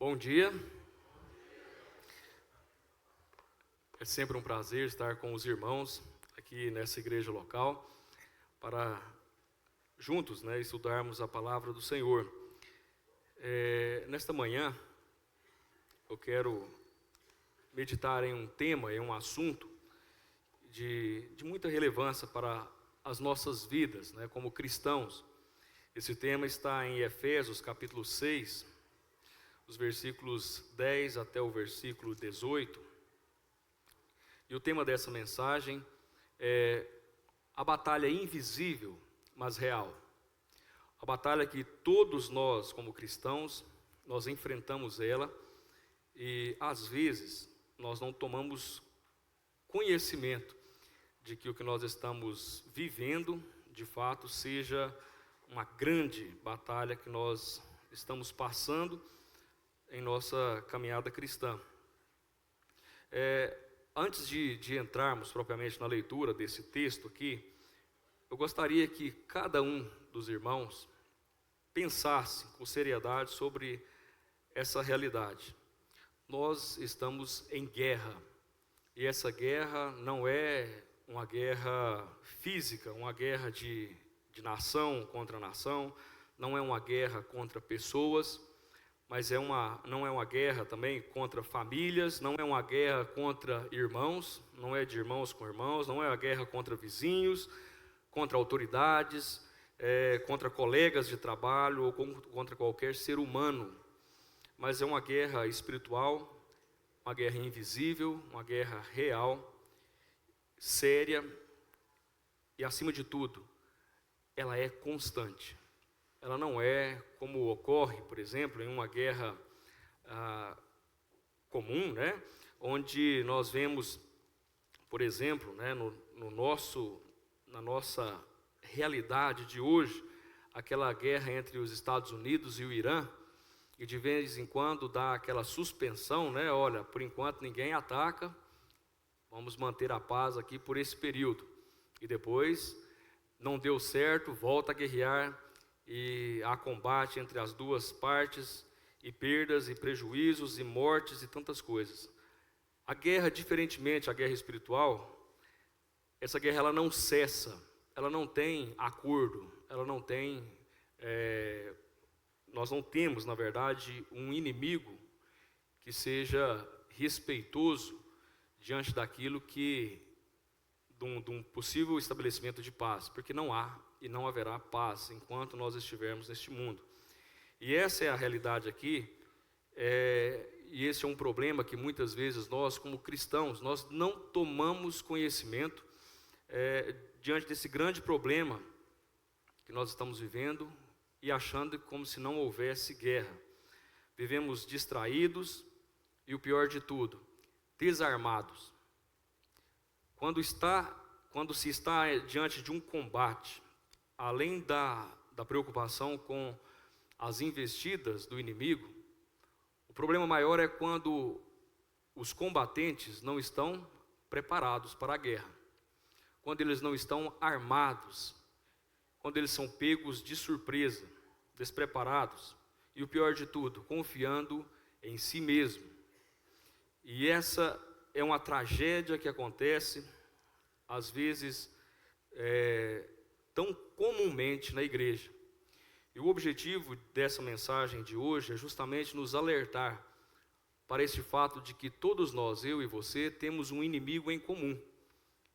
Bom dia, é sempre um prazer estar com os irmãos aqui nessa igreja local para juntos, estudarmos a palavra do Senhor. Nesta manhã eu quero meditar em um tema, em um assunto de muita relevância para as nossas vidas, como cristãos. Esse tema está em Efésios capítulo 6, os versículos 10 até o versículo 18, e o tema dessa mensagem é a batalha invisível, mas real. A batalha que todos nós, como cristãos, nós enfrentamos ela, e às vezes nós não tomamos conhecimento de que o que nós estamos vivendo, de fato, seja uma grande batalha que nós estamos passando em nossa caminhada cristã. Antes de entrarmos propriamente na leitura desse texto aqui, eu gostaria que cada um dos irmãos pensasse com seriedade sobre essa realidade. Nós estamos em guerra, e essa guerra não é uma guerra física, uma guerra de nação contra nação, não é uma guerra contra pessoas, mas não é uma guerra também contra famílias, não é uma guerra contra irmãos, não é de irmãos com irmãos, não é uma guerra contra vizinhos, contra autoridades, contra colegas de trabalho ou contra qualquer ser humano, mas é uma guerra espiritual, uma guerra invisível, uma guerra real, séria e, acima de tudo, ela é constante. Ela não é como ocorre, por exemplo, em uma guerra comum, onde nós vemos, por exemplo, na nossa realidade de hoje, aquela guerra entre os Estados Unidos e o Irã, e de vez em quando dá aquela suspensão, olha, por enquanto ninguém ataca, vamos manter a paz aqui por esse período, e depois não deu certo, volta a guerrear, e há combate entre as duas partes, e perdas, e prejuízos, e mortes, e tantas coisas. A guerra, diferentemente da guerra espiritual, essa guerra ela não cessa, ela não tem acordo, ela não tem, nós não temos, na verdade, um inimigo que seja respeitoso diante daquilo de um possível estabelecimento de paz, porque não há e não haverá paz enquanto nós estivermos neste mundo. E essa é a realidade aqui, e esse é um problema que muitas vezes nós, como cristãos, nós não tomamos conhecimento diante desse grande problema que nós estamos vivendo e achando como se não houvesse guerra. Vivemos distraídos e, o pior de tudo, desarmados. Quando se está diante de um combate, além da preocupação com as investidas do inimigo, o problema maior é quando os combatentes não estão preparados para a guerra, quando eles não estão armados, quando eles são pegos de surpresa, despreparados, e o pior de tudo, confiando em si mesmo. E essa é uma tragédia que acontece, às vezes, tão comumente na igreja. E o objetivo dessa mensagem de hoje é justamente nos alertar para esse fato de que todos nós, eu e você, temos um inimigo em comum.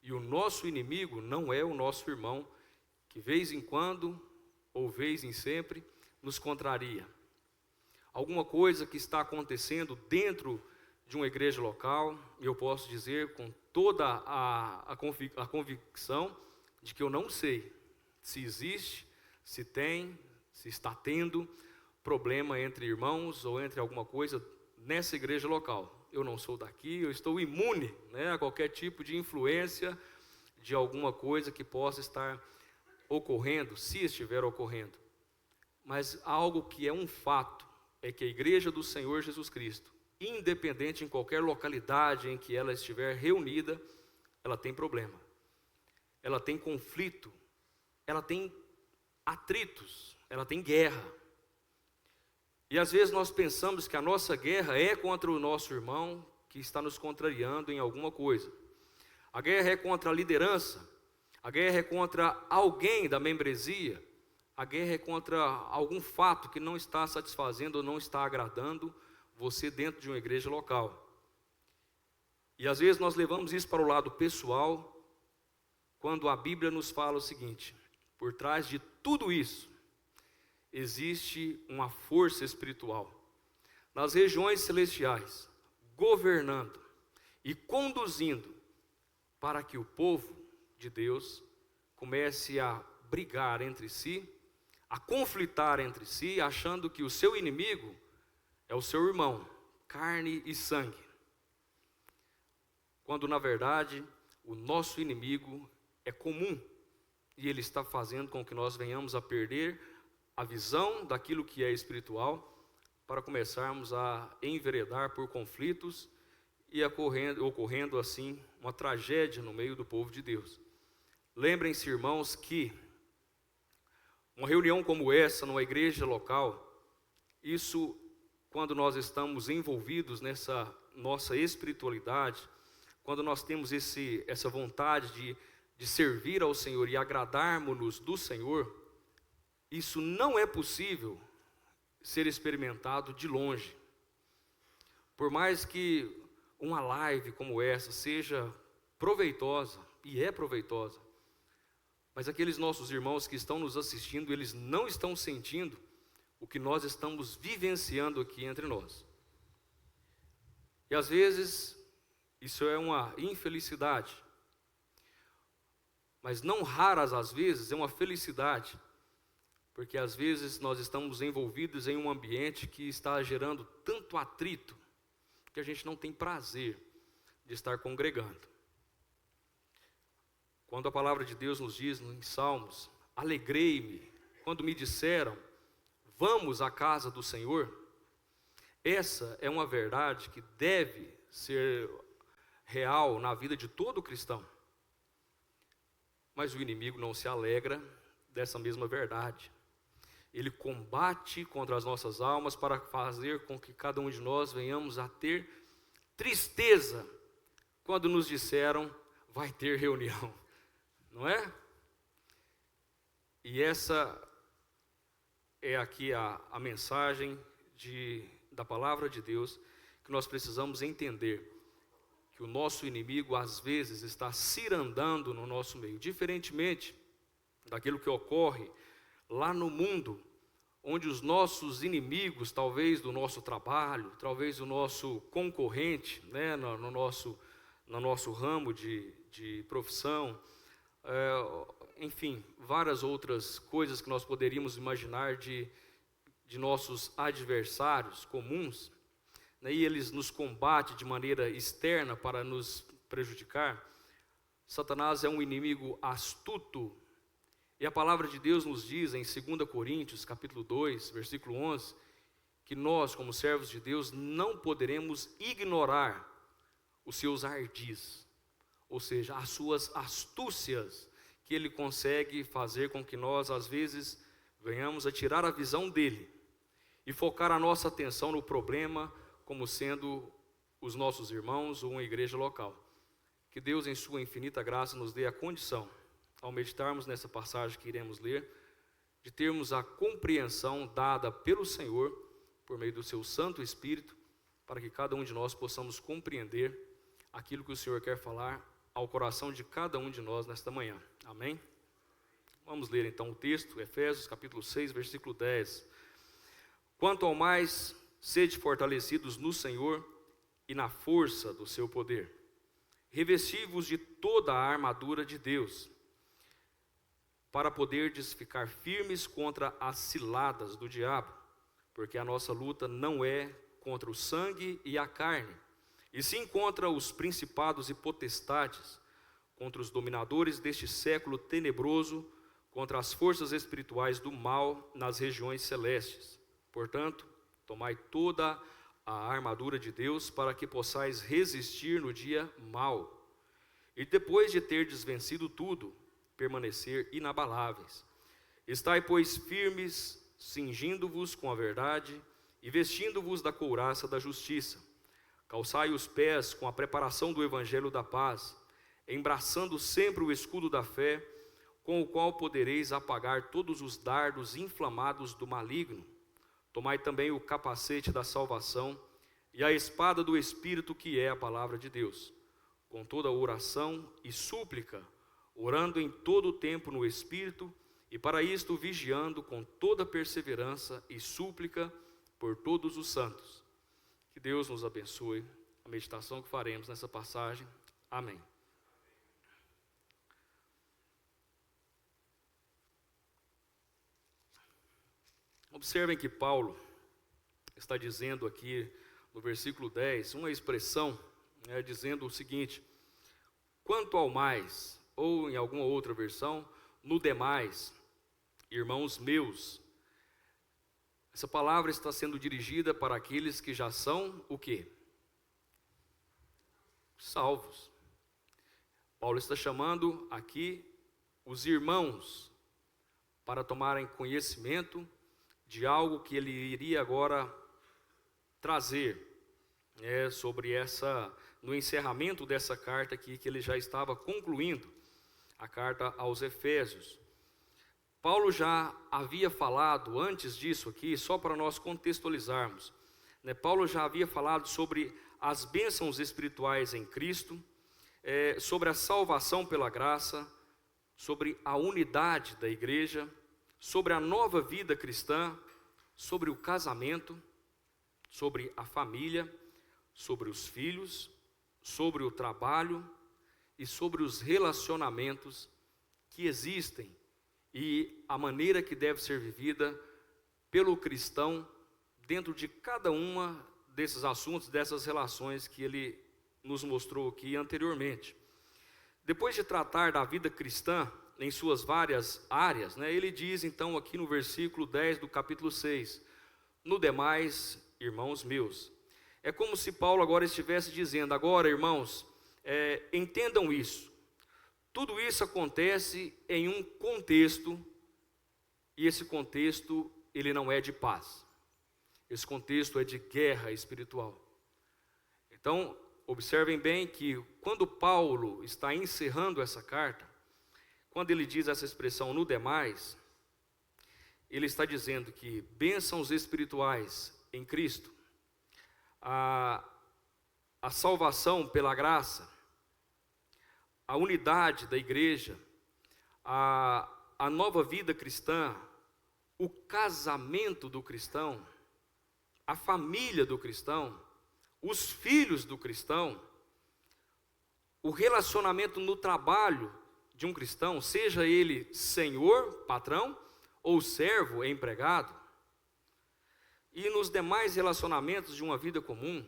E o nosso inimigo não é o nosso irmão, que vez em quando, ou vez em sempre, nos contraria. Alguma coisa que está acontecendo dentro de uma igreja local, e eu posso dizer com toda a convicção de que eu não sei se existe, se tem, se está tendo problema entre irmãos ou entre alguma coisa nessa igreja local. Eu não sou daqui, eu estou imune a qualquer tipo de influência de alguma coisa que possa estar ocorrendo, se estiver ocorrendo. Mas algo que é um fato é que a igreja do Senhor Jesus Cristo, independente em qualquer localidade em que ela estiver reunida, ela tem problema, ela tem conflito, ela tem atritos, ela tem guerra. E às vezes nós pensamos que a nossa guerra é contra o nosso irmão que está nos contrariando em alguma coisa. A guerra é contra a liderança, a guerra é contra alguém da membresia, a guerra é contra algum fato que não está satisfazendo ou não está agradando você dentro de uma igreja local. E às vezes nós levamos isso para o lado pessoal, quando a Bíblia nos fala o seguinte: por trás de tudo isso, existe uma força espiritual, nas regiões celestiais, governando e conduzindo para que o povo de Deus comece a brigar entre si, a conflitar entre si, achando que o seu inimigo é o seu irmão, carne e sangue. Quando na verdade o nosso inimigo é comum e ele está fazendo com que nós venhamos a perder a visão daquilo que é espiritual, para começarmos a enveredar por conflitos e ocorrendo assim uma tragédia no meio do povo de Deus. Lembrem-se, irmãos, que uma reunião como essa, numa igreja local, isso, quando nós estamos envolvidos nessa nossa espiritualidade, quando nós temos essa vontade de servir ao Senhor e agradarmos-nos do Senhor, isso não é possível ser experimentado de longe. Por mais que uma live como essa seja proveitosa, e é proveitosa, mas aqueles nossos irmãos que estão nos assistindo, eles não estão sentindo o que nós estamos vivenciando aqui entre nós. E às vezes, isso é uma infelicidade, mas não raras às vezes é uma felicidade, porque às vezes nós estamos envolvidos em um ambiente que está gerando tanto atrito, que a gente não tem prazer de estar congregando. Quando a palavra de Deus nos diz em Salmos: alegrei-me quando me disseram, vamos à casa do Senhor, essa é uma verdade que deve ser real na vida de todo cristão. Mas o inimigo não se alegra dessa mesma verdade. Ele combate contra as nossas almas para fazer com que cada um de nós venhamos a ter tristeza quando nos disseram, vai ter reunião, não é? E essa é aqui a mensagem da palavra de Deus, que nós precisamos entender, que o nosso inimigo às vezes está cirandando no nosso meio, diferentemente daquilo que ocorre lá no mundo, onde os nossos inimigos, talvez do nosso trabalho, talvez do nosso concorrente, né, no nosso ramo de profissão, enfim, várias outras coisas que nós poderíamos imaginar de nossos adversários comuns, né, e eles nos combatem de maneira externa para nos prejudicar. Satanás é um inimigo astuto. E a palavra de Deus nos diz em 2 Coríntios, capítulo 2, versículo 11, que nós, como servos de Deus, não poderemos ignorar os seus ardis, ou seja, as suas astúcias, que ele consegue fazer com que nós, às vezes, venhamos a tirar a visão dele e focar a nossa atenção no problema, como sendo os nossos irmãos ou uma igreja local. Que Deus, em sua infinita graça, nos dê a condição, ao meditarmos nessa passagem que iremos ler, de termos a compreensão dada pelo Senhor, por meio do seu Santo Espírito, para que cada um de nós possamos compreender aquilo que o Senhor quer falar ao coração de cada um de nós nesta manhã. Amém? Vamos ler então o texto, Efésios capítulo 6, versículo 10. Quanto ao mais, sede fortalecidos no Senhor e na força do seu poder. Revesti-vos de toda a armadura de Deus, para poderdes ficar firmes contra as ciladas do diabo, porque a nossa luta não é contra o sangue e a carne, e sim contra os principados e potestades, contra os dominadores deste século tenebroso, contra as forças espirituais do mal nas regiões celestes. Portanto, tomai toda a armadura de Deus, para que possais resistir no dia mau, e depois de terdes vencido tudo, permanecer inabaláveis. Estai, pois, firmes, cingindo-vos com a verdade, e vestindo-vos da couraça da justiça. Calçai os pés com a preparação do evangelho da paz, embraçando sempre o escudo da fé, com o qual podereis apagar todos os dardos inflamados do maligno. Tomai também o capacete da salvação e a espada do Espírito, que é a palavra de Deus, com toda oração e súplica, orando em todo o tempo no Espírito, e para isto vigiando com toda perseverança e súplica por todos os santos. Que Deus nos abençoe a meditação que faremos nessa passagem. Amém. Observem que Paulo está dizendo aqui no versículo 10, uma expressão, dizendo o seguinte: quanto ao mais, ou em alguma outra versão, no demais, irmãos meus. Essa palavra está sendo dirigida para aqueles que já são o quê? Salvos. Paulo está chamando aqui os irmãos para tomarem conhecimento de algo que ele iria agora trazer, sobre no encerramento dessa carta aqui, que ele já estava concluindo, a carta aos Efésios. Paulo já havia falado antes disso aqui, só para nós contextualizarmos, Paulo já havia falado sobre as bênçãos espirituais em Cristo, sobre a salvação pela graça, sobre a unidade da igreja, sobre a nova vida cristã, sobre o casamento, sobre a família, sobre os filhos, sobre o trabalho e sobre os relacionamentos que existem e a maneira que deve ser vivida pelo cristão dentro de cada uma desses assuntos, dessas relações que ele nos mostrou aqui anteriormente. Depois de tratar da vida cristã em suas várias áreas, ele diz então aqui no versículo 10 do capítulo 6, no demais, irmãos meus. É como se Paulo agora estivesse dizendo: agora, irmãos, entendam isso. Tudo isso acontece em um contexto, e esse contexto, ele não é de paz. Esse contexto é de guerra espiritual. Então, observem bem que quando Paulo está encerrando essa carta, quando ele diz essa expressão no demais, ele está dizendo que bênçãos espirituais em Cristo, a salvação pela graça, a unidade da igreja, a nova vida cristã, o casamento do cristão, a família do cristão, os filhos do cristão, o relacionamento no trabalho de um cristão, seja ele senhor, patrão, ou servo, empregado, e nos demais relacionamentos de uma vida comum,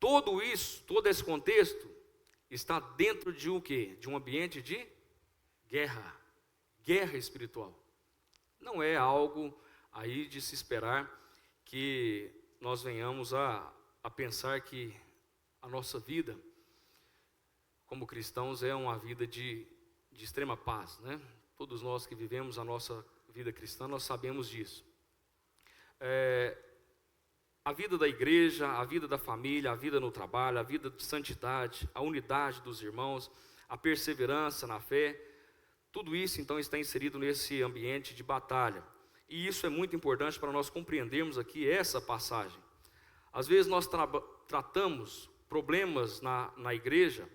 todo esse contexto está dentro de o quê? De um ambiente de guerra espiritual. Não é algo aí de se esperar que nós venhamos a pensar que a nossa vida como cristãos é uma vida de extrema paz, Todos nós que vivemos a nossa vida cristã, nós sabemos disso. A vida da igreja, a vida da família, a vida no trabalho, a vida de santidade, a unidade dos irmãos, a perseverança na fé, tudo isso então está inserido nesse ambiente de batalha. E isso é muito importante para nós compreendermos aqui essa passagem. Às vezes nós tratamos problemas na igreja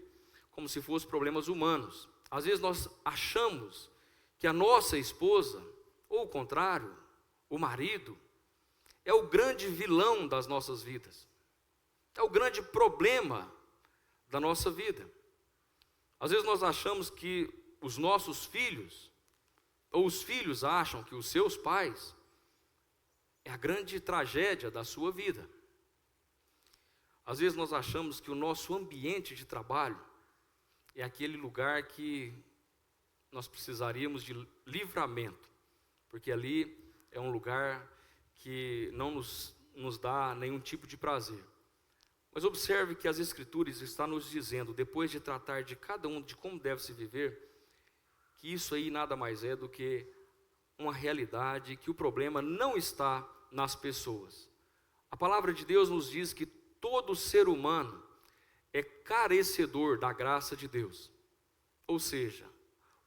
como se fossem problemas humanos. Às vezes nós achamos que a nossa esposa, ou o contrário, o marido, é o grande vilão das nossas vidas. É o grande problema da nossa vida. Às vezes nós achamos que os nossos filhos, ou os filhos acham que os seus pais, é a grande tragédia da sua vida. Às vezes nós achamos que o nosso ambiente de trabalho é aquele lugar que nós precisaríamos de livramento, porque ali é um lugar que não nos dá nenhum tipo de prazer. Mas observe que as Escrituras estão nos dizendo, depois de tratar de cada um, de como deve se viver, que isso aí nada mais é do que uma realidade, que o problema não está nas pessoas. A palavra de Deus nos diz que todo ser humano é carecedor da graça de Deus. Ou seja,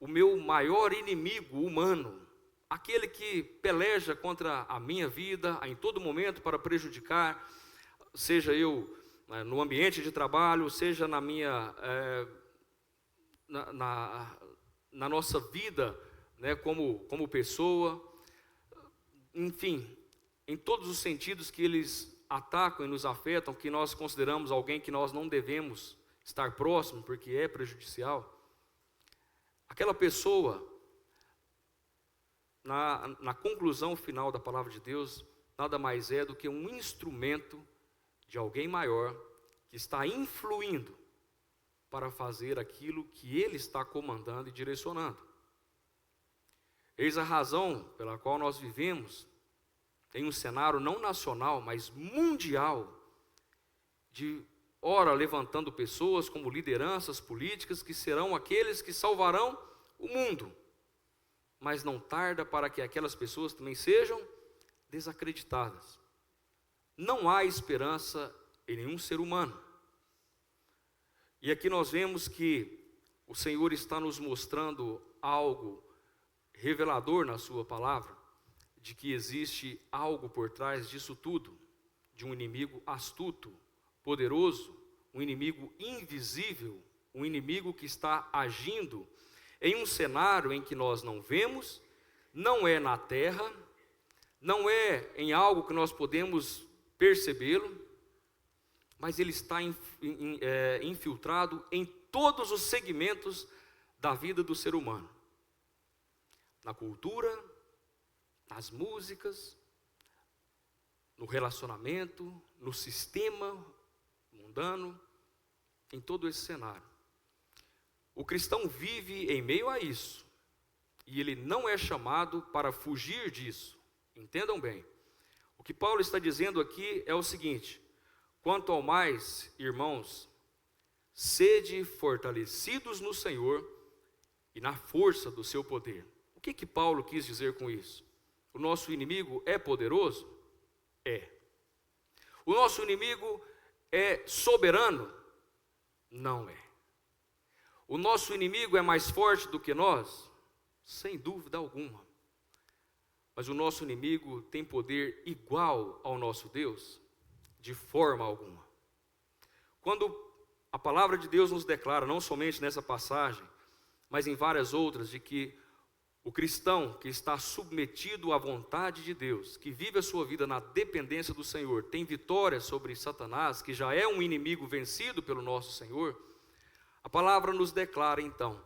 o meu maior inimigo humano, aquele que peleja contra a minha vida em todo momento para prejudicar, seja eu no ambiente de trabalho, seja na minha na nossa vida, né, como pessoa, enfim, em todos os sentidos que eles atacam e nos afetam, que nós consideramos alguém que nós não devemos estar próximo, porque é prejudicial. Aquela pessoa, na conclusão final da palavra de Deus, nada mais é do que um instrumento de alguém maior que está influindo para fazer aquilo que ele está comandando e direcionando. Eis a razão pela qual nós vivemos em um cenário não nacional, mas mundial, de ora levantando pessoas como lideranças políticas que serão aqueles que salvarão o mundo, mas não tarda para que aquelas pessoas também sejam desacreditadas. Não há esperança em nenhum ser humano. E aqui nós vemos que o Senhor está nos mostrando algo revelador na sua palavra, de que existe algo por trás disso tudo, de um inimigo astuto, poderoso, um inimigo invisível, um inimigo que está agindo em um cenário em que nós não vemos, não é na terra, não é em algo que nós podemos percebê-lo, mas ele está infiltrado em todos os segmentos da vida do ser humano. Na cultura, nas músicas, no relacionamento, no sistema mundano, em todo esse cenário. O cristão vive em meio a isso, e ele não é chamado para fugir disso. Entendam bem. O que Paulo está dizendo aqui é o seguinte: quanto ao mais, irmãos, sede fortalecidos no Senhor e na força do seu poder. O que Paulo quis dizer com isso? O nosso inimigo é poderoso? É. O nosso inimigo é soberano? Não é. O nosso inimigo é mais forte do que nós? Sem dúvida alguma. Mas o nosso inimigo tem poder igual ao nosso Deus? De forma alguma. Quando a palavra de Deus nos declara, não somente nessa passagem, mas em várias outras, de que o cristão que está submetido à vontade de Deus, que vive a sua vida na dependência do Senhor, tem vitória sobre Satanás, que já é um inimigo vencido pelo nosso Senhor, a palavra nos declara então,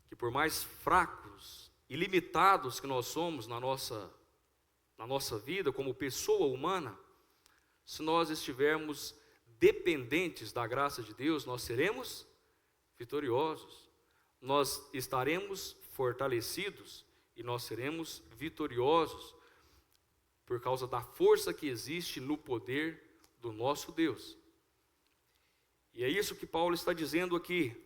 que por mais fracos e limitados que nós somos na nossa vida, como pessoa humana, se nós estivermos dependentes da graça de Deus, nós seremos vitoriosos, nós estaremos fortalecidos e nós seremos vitoriosos por causa da força que existe no poder do nosso Deus. E é isso que Paulo está dizendo aqui: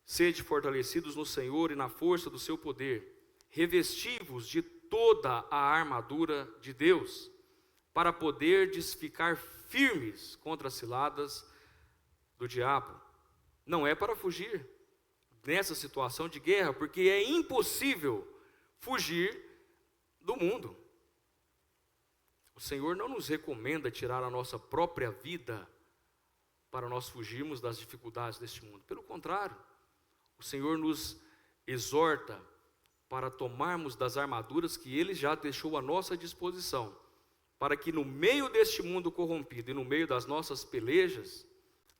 sede fortalecidos no Senhor e na força do seu poder, revesti-vos de toda a armadura de Deus, para poderdes ficar firmes contra as ciladas do diabo. Não é para fugir nessa situação de guerra, porque é impossível fugir do mundo. O Senhor não nos recomenda tirar a nossa própria vida para nós fugirmos das dificuldades deste mundo. Pelo contrário, o Senhor nos exorta para tomarmos das armaduras que Ele já deixou à nossa disposição, para que no meio deste mundo corrompido e no meio das nossas pelejas,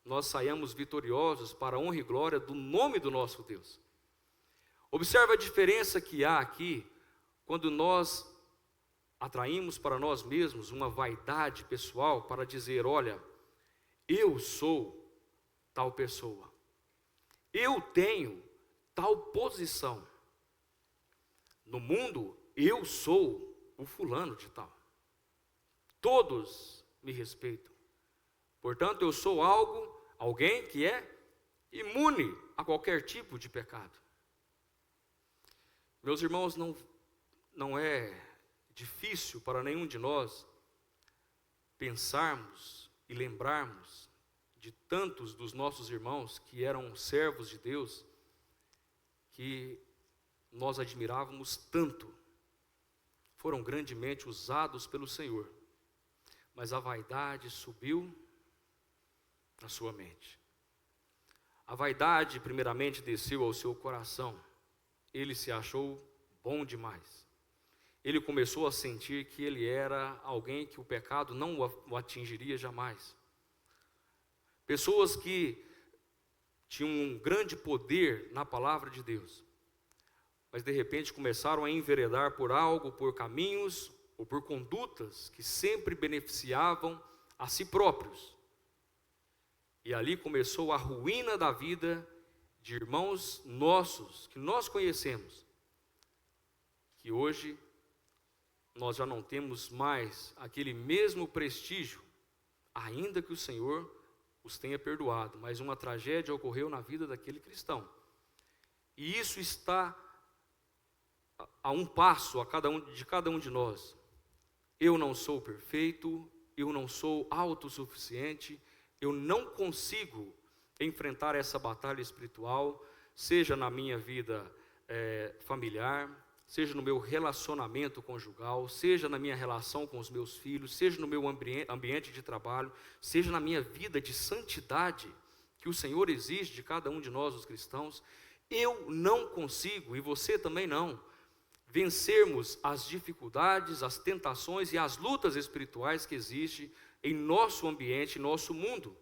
nós saiamos vitoriosos para a honra e glória do nome do nosso Deus. Observe a diferença que há aqui, quando nós atraímos para nós mesmos uma vaidade pessoal para dizer: olha, eu sou tal pessoa, eu tenho tal posição, no mundo eu sou o fulano de tal, todos me respeitam, portanto eu sou alguém que é imune a qualquer tipo de pecado. Meus irmãos, não é difícil para nenhum de nós pensarmos e lembrarmos de tantos dos nossos irmãos que eram servos de Deus, que nós admirávamos tanto, foram grandemente usados pelo Senhor, mas a vaidade subiu na sua mente. A vaidade primeiramente desceu ao seu coração, ele se achou bom demais. Ele começou a sentir que ele era alguém que o pecado não o atingiria jamais. Pessoas que tinham um grande poder na palavra de Deus, mas de repente começaram a enveredar por algo, por caminhos ou por condutas que sempre beneficiavam a si próprios. E ali começou a ruína da vida de irmãos nossos, que nós conhecemos, que hoje nós já não temos mais aquele mesmo prestígio, ainda que o Senhor os tenha perdoado, mas uma tragédia ocorreu na vida daquele cristão. E isso está a um passo de cada um de nós. Eu não sou perfeito, eu não sou autossuficiente, eu não consigo enfrentar essa batalha espiritual, seja na minha vida familiar, seja no meu relacionamento conjugal, seja na minha relação com os meus filhos, seja no meu ambiente de trabalho, seja na minha vida de santidade, que o Senhor exige de cada um de nós, os cristãos. Eu não consigo, e você também não, vencermos as dificuldades, as tentações e as lutas espirituais que existem em nosso ambiente, em nosso mundo.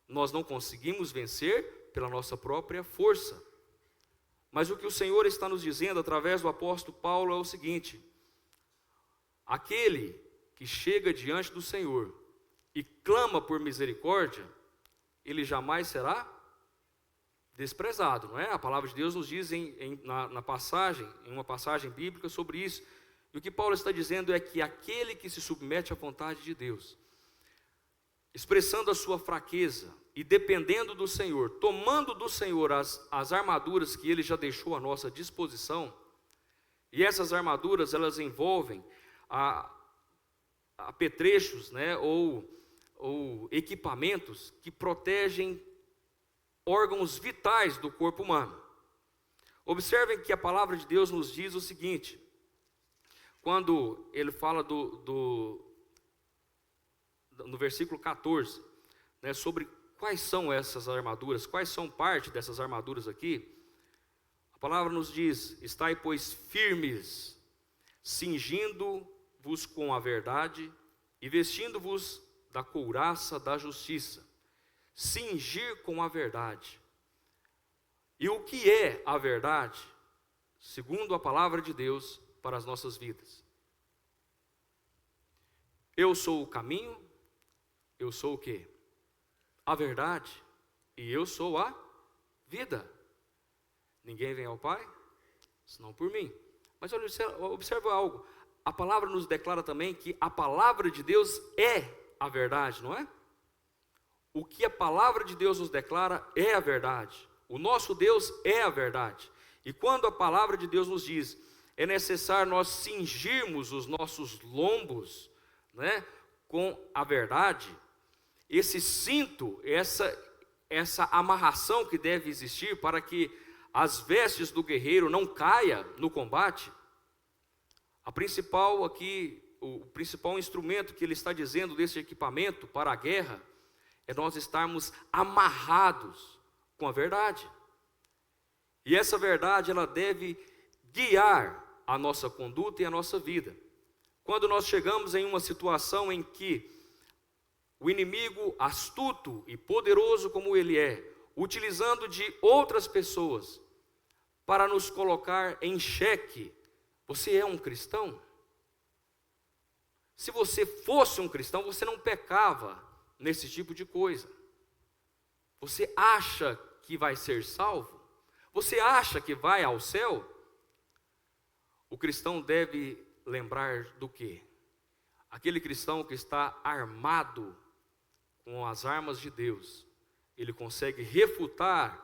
Nós não conseguimos vencer pela nossa própria força. Mas o que o Senhor está nos dizendo através do apóstolo Paulo é o seguinte: aquele que chega diante do Senhor e clama por misericórdia, ele jamais será desprezado, não é? A palavra de Deus nos diz em uma passagem bíblica sobre isso. E o que Paulo está dizendo é que aquele que se submete à vontade de Deus, expressando a sua fraqueza e dependendo do Senhor, tomando do Senhor as armaduras que Ele já deixou à nossa disposição, e essas armaduras elas envolvem apetrechos, né, ou equipamentos que protegem órgãos vitais do corpo humano. Observem que a palavra de Deus nos diz o seguinte, quando ele fala no versículo 14, né, sobre quais são essas armaduras, quais são parte dessas armaduras aqui. A palavra nos diz: estai, pois, firmes, cingindo-vos com a verdade e vestindo-vos da couraça da justiça. Cingir com a verdade. E o que é a verdade, segundo a palavra de Deus, para as nossas vidas? Eu sou o caminho, eu sou o quê? A verdade, e eu sou a vida. Ninguém vem ao Pai, senão por mim. Mas observa algo, a palavra nos declara também que a palavra de Deus é a verdade, não é? O que a palavra de Deus nos declara é a verdade. O nosso Deus é a verdade. E quando a palavra de Deus nos diz, é necessário nós cingirmos os nossos lombos, né, com a verdade, esse cinto, essa amarração que deve existir para que as vestes do guerreiro não caia no combate. O principal instrumento que ele está dizendo desse equipamento para a guerra é nós estarmos amarrados com a verdade. E essa verdade ela deve guiar a nossa conduta e a nossa vida. Quando nós chegamos em uma situação em que o inimigo, astuto e poderoso como ele é, utilizando de outras pessoas para nos colocar em xeque, você é um cristão? Se você fosse um cristão, você não pecava nesse tipo de coisa. Você acha que vai ser salvo? Você acha que vai ao céu? O cristão deve lembrar do quê? Aquele cristão que está armado com as armas de Deus, ele consegue refutar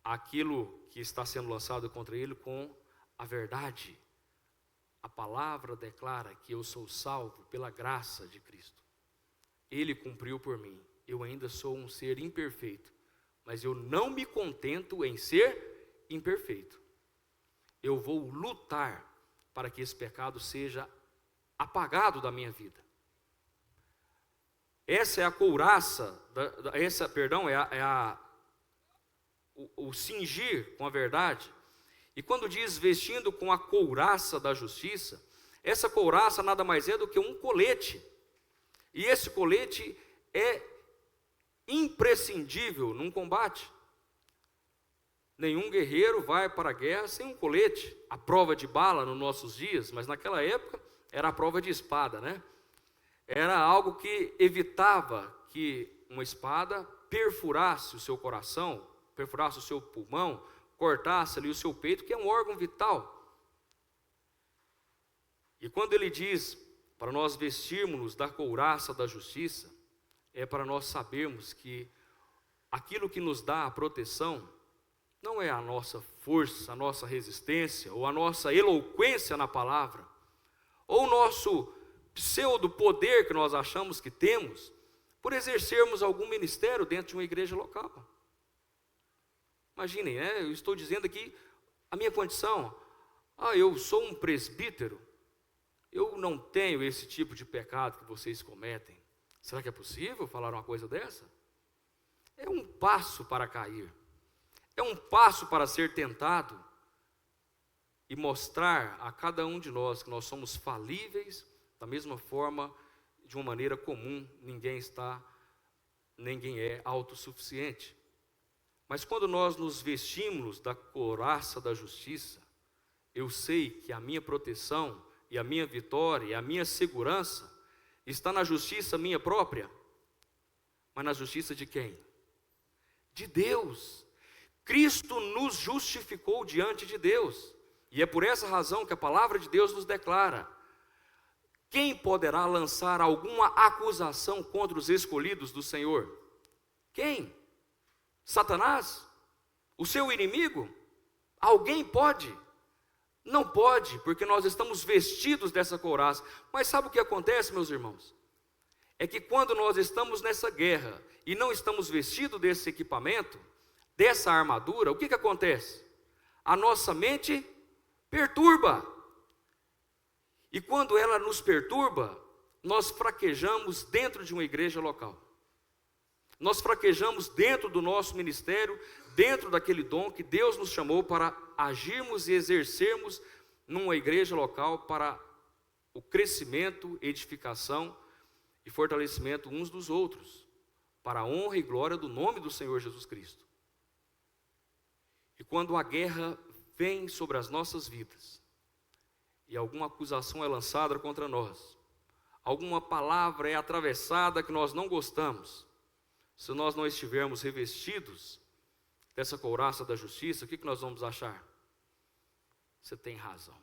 aquilo que está sendo lançado contra ele com a verdade. A palavra declara que eu sou salvo pela graça de Cristo. Ele cumpriu por mim. Eu ainda sou um ser imperfeito, mas eu não me contento em ser imperfeito. Eu vou lutar para que esse pecado seja apagado da minha vida. Essa é a couraça, o cingir com a verdade. E quando diz vestindo com a couraça da justiça, essa couraça nada mais é do que um colete. E esse colete é imprescindível num combate. Nenhum guerreiro vai para a guerra sem um colete. A prova de bala nos nossos dias, mas naquela época era a prova de espada, né? Era algo que evitava que uma espada perfurasse o seu coração, perfurasse o seu pulmão, cortasse ali o seu peito, que é um órgão vital. E quando ele diz para nós vestirmos da couraça da justiça, é para nós sabermos que aquilo que nos dá a proteção não é a nossa força, a nossa resistência, ou a nossa eloquência na palavra, ou o nosso pseudo poder que nós achamos que temos, por exercermos algum ministério dentro de uma igreja local. Imaginem, eu estou dizendo aqui a minha condição. Eu sou um presbítero, eu não tenho esse tipo de pecado que vocês cometem. Será que é possível falar uma coisa dessa? É um passo para cair, é um passo para ser tentado e mostrar a cada um de nós que nós somos falíveis, da mesma forma, de uma maneira comum, ninguém é autossuficiente. Mas quando nós nos vestimos da couraça da justiça, eu sei que a minha proteção e a minha vitória e a minha segurança está na justiça minha própria. Mas na justiça de quem? De Deus. Cristo nos justificou diante de Deus. E é por essa razão que a palavra de Deus nos declara: quem poderá lançar alguma acusação contra os escolhidos do Senhor? Quem? Satanás? O seu inimigo? Alguém pode? Não pode, porque nós estamos vestidos dessa couraça. Mas sabe o que acontece, meus irmãos? É que quando nós estamos nessa guerra e não estamos vestidos desse equipamento, dessa armadura, o que acontece? A nossa mente perturba. E quando ela nos perturba, nós fraquejamos dentro de uma igreja local. Nós fraquejamos dentro do nosso ministério, dentro daquele dom que Deus nos chamou para agirmos e exercermos numa igreja local para o crescimento, edificação e fortalecimento uns dos outros, para a honra e glória do nome do Senhor Jesus Cristo. E quando a guerra vem sobre as nossas vidas, e alguma acusação é lançada contra nós, alguma palavra é atravessada que nós não gostamos, se nós não estivermos revestidos dessa couraça da justiça, o que nós vamos achar? Você tem razão,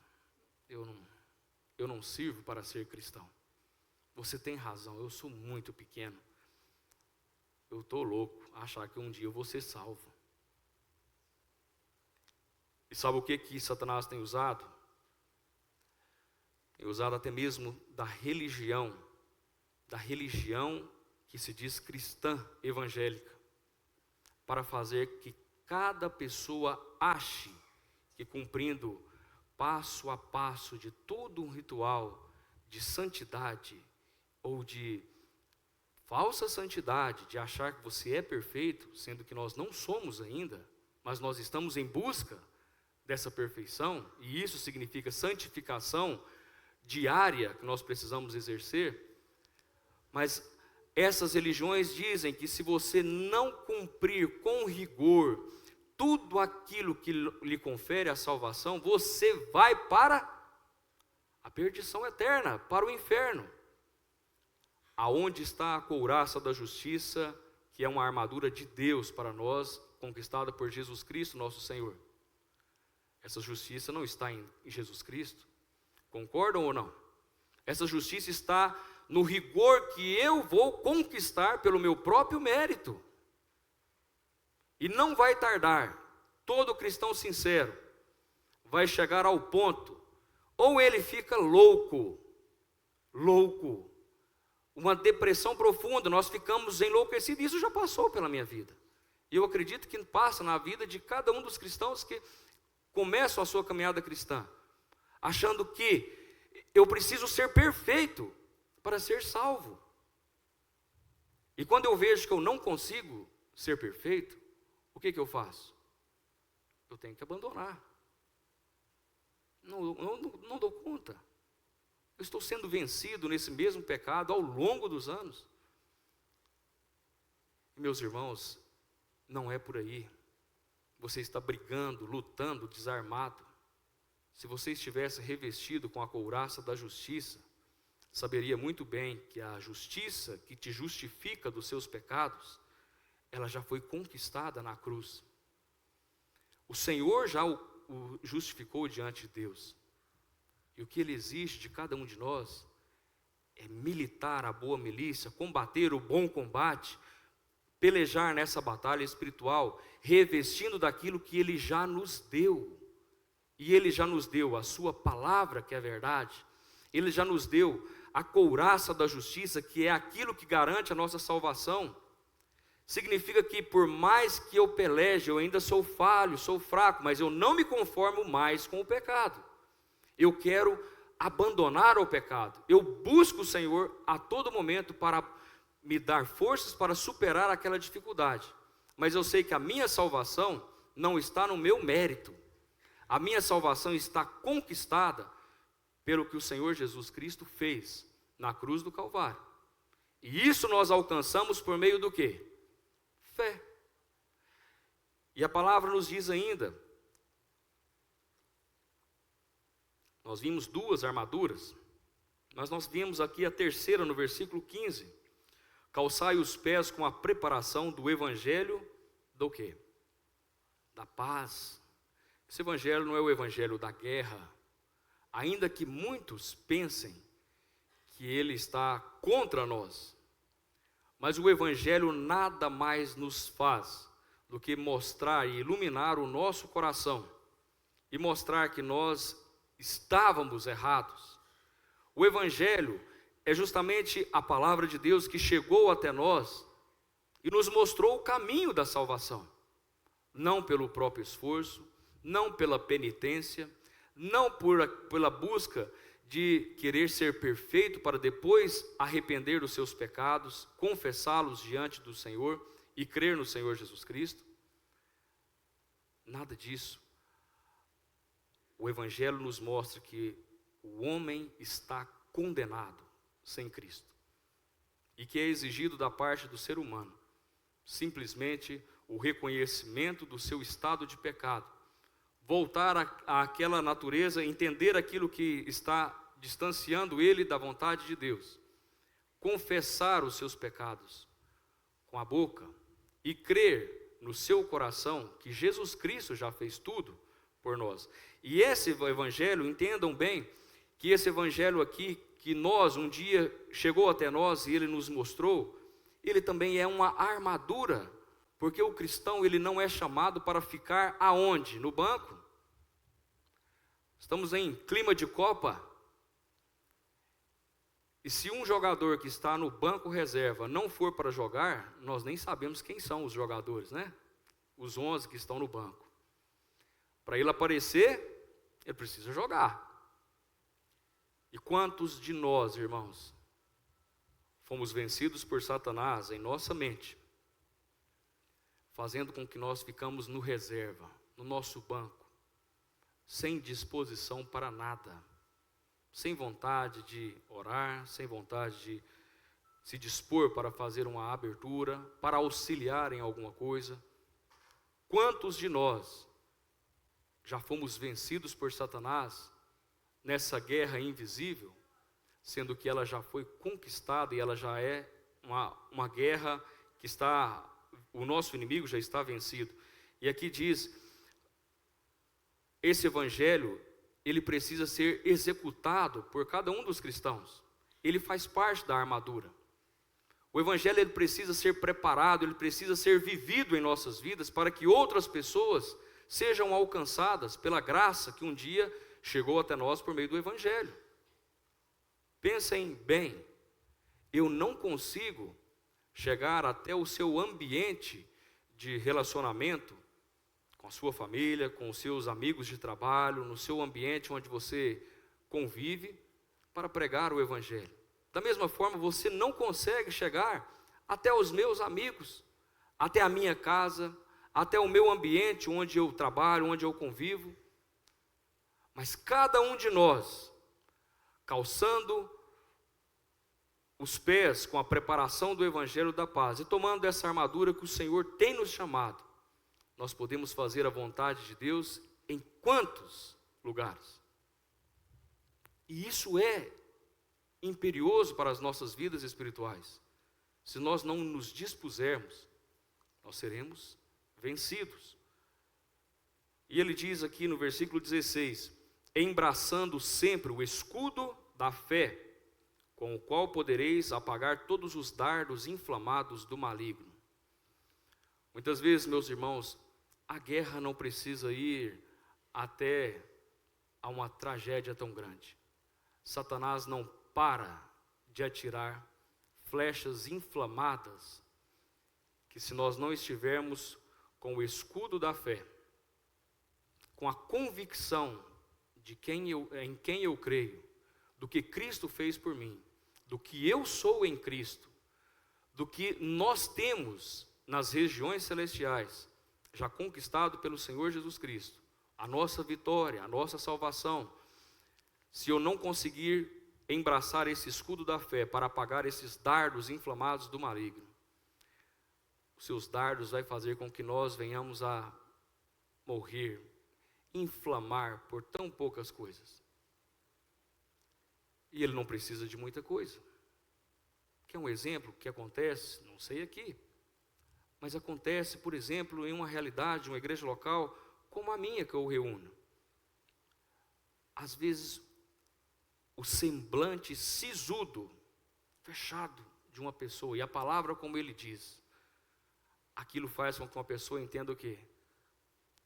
eu não sirvo para ser cristão. Você tem razão, eu sou muito pequeno. Eu estou louco a achar que um dia eu vou ser salvo. E sabe o que Satanás tem usado? Tem usado até mesmo da religião que se diz cristã evangélica, para fazer que cada pessoa ache que cumprindo passo a passo de todo um ritual de santidade, ou de falsa santidade, de achar que você é perfeito, sendo que nós não somos ainda, mas nós estamos em busca dessa perfeição, e isso significa santificação diária que nós precisamos exercer. Mas essas religiões dizem que se você não cumprir com rigor tudo aquilo que lhe confere a salvação, você vai para a perdição eterna, para o inferno. Aonde está a couraça da justiça, que é uma armadura de Deus para nós, conquistada por Jesus Cristo, nosso Senhor? Essa justiça não está em Jesus Cristo. Concordam ou não? Essa justiça está no rigor que eu vou conquistar pelo meu próprio mérito. E não vai tardar, todo cristão sincero vai chegar ao ponto ou ele fica louco, uma depressão profunda, nós ficamos enlouquecidos. Isso já passou pela minha vida, e eu acredito que passa na vida de cada um dos cristãos que começam a sua caminhada cristã, achando que eu preciso ser perfeito para ser salvo. E quando eu vejo que eu não consigo ser perfeito, o que eu faço? Eu tenho que abandonar. Não dou conta. Eu estou sendo vencido nesse mesmo pecado ao longo dos anos. E, meus irmãos, não é por aí. Você está brigando, lutando, desarmado. Se você estivesse revestido com a couraça da justiça, saberia muito bem que a justiça que te justifica dos seus pecados, ela já foi conquistada na cruz. O Senhor já o justificou diante de Deus. E o que Ele exige de cada um de nós é militar a boa milícia, combater o bom combate, pelejar nessa batalha espiritual, revestindo daquilo que Ele já nos deu. E Ele já nos deu a sua palavra, que é a verdade. Ele já nos deu a couraça da justiça, que é aquilo que garante a nossa salvação. Significa que por mais que eu peleje, eu ainda sou falho, sou fraco, mas eu não me conformo mais com o pecado. Eu quero abandonar o pecado. Eu busco o Senhor a todo momento para me dar forças para superar aquela dificuldade. Mas eu sei que a minha salvação não está no meu mérito. A minha salvação está conquistada pelo que o Senhor Jesus Cristo fez na cruz do Calvário. E isso nós alcançamos por meio do quê? Fé. E a palavra nos diz ainda, nós vimos duas armaduras, mas nós vimos aqui a terceira no versículo 15. Calçai os pés com a preparação do evangelho do quê? Da paz. Esse evangelho não é o evangelho da guerra, ainda que muitos pensem que ele está contra nós. Mas o evangelho nada mais nos faz do que mostrar e iluminar o nosso coração e mostrar que nós estávamos errados. O evangelho é justamente a palavra de Deus que chegou até nós e nos mostrou o caminho da salvação. Não pelo próprio esforço, não pela penitência, não pela busca de querer ser perfeito para depois arrepender dos seus pecados, confessá-los diante do Senhor e crer no Senhor Jesus Cristo. Nada disso. O Evangelho nos mostra que o homem está condenado sem Cristo e que é exigido da parte do ser humano simplesmente o reconhecimento do seu estado de pecado, voltar àquela natureza, entender aquilo que está distanciando ele da vontade de Deus, confessar os seus pecados com a boca e crer no seu coração que Jesus Cristo já fez tudo por nós. E esse evangelho, entendam bem, que esse evangelho aqui, que nós, um dia chegou até nós e ele nos mostrou, ele também é uma armadura, porque o cristão ele não é chamado para ficar aonde? No banco. Estamos em clima de Copa, e se um jogador que está no banco reserva não for para jogar, nós nem sabemos quem são os jogadores, né? Os 11 que estão no banco. Para ele aparecer, ele precisa jogar. E quantos de nós, irmãos, fomos vencidos por Satanás em nossa mente, fazendo com que nós ficamos no reserva, no nosso banco, sem disposição para nada, sem vontade de orar, sem vontade de se dispor para fazer uma abertura, para auxiliar em alguma coisa. Quantos de nós já fomos vencidos por Satanás nessa guerra invisível, sendo que ela já foi conquistada e ela já é uma guerra que o nosso inimigo já está vencido. E aqui diz, esse evangelho, ele precisa ser executado por cada um dos cristãos. Ele faz parte da armadura. O evangelho ele precisa ser preparado, ele precisa ser vivido em nossas vidas para que outras pessoas sejam alcançadas pela graça que um dia chegou até nós por meio do Evangelho. Pensem bem, eu não consigo chegar até o seu ambiente de relacionamento, com a sua família, com os seus amigos de trabalho, no seu ambiente onde você convive, para pregar o Evangelho. Da mesma forma, você não consegue chegar até os meus amigos, até a minha casa, até o meu ambiente onde eu trabalho, onde eu convivo. Mas cada um de nós, calçando os pés com a preparação do Evangelho da paz e tomando essa armadura que o Senhor tem nos chamado, nós podemos fazer a vontade de Deus em quantos lugares? E isso é imperioso para as nossas vidas espirituais. Se nós não nos dispusermos, nós seremos vencidos. E ele diz aqui no versículo 16: embraçando sempre o escudo da fé, com o qual podereis apagar todos os dardos inflamados do maligno. Muitas vezes, meus irmãos, a guerra não precisa ir até a uma tragédia tão grande. Satanás não para de atirar flechas inflamadas, que se nós não estivermos com o escudo da fé, com a convicção de em quem eu creio, do que Cristo fez por mim, do que eu sou em Cristo, do que nós temos nas regiões celestiais, já conquistado pelo Senhor Jesus Cristo, a nossa vitória, a nossa salvação. Se eu não conseguir embraçar esse escudo da fé para apagar esses dardos inflamados do maligno, os seus dardos vai fazer com que nós venhamos a morrer, inflamar por tão poucas coisas. E ele não precisa de muita coisa. Quer um exemplo que acontece? Não sei aqui, mas acontece, por exemplo, em uma realidade, uma igreja local, como a minha que eu reúno. Às vezes, o semblante sisudo, fechado de uma pessoa, e a palavra como ele diz, aquilo faz com que uma pessoa entenda o quê?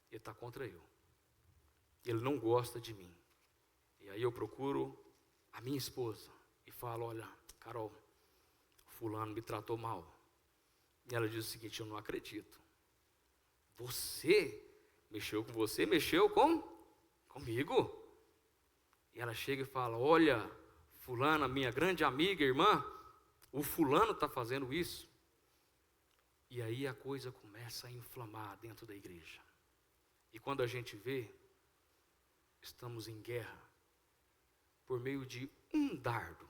Ele está contra eu. Ele não gosta de mim. E aí eu procuro a minha esposa e falo: olha, Carol, fulano me tratou mal. E ela diz o seguinte: eu não acredito. Você mexeu com você, mexeu comigo. E ela chega e fala: olha, fulana, minha grande amiga, irmã, o fulano está fazendo isso. E aí a coisa começa a inflamar dentro da igreja. E quando a gente vê, estamos em guerra por meio de um dardo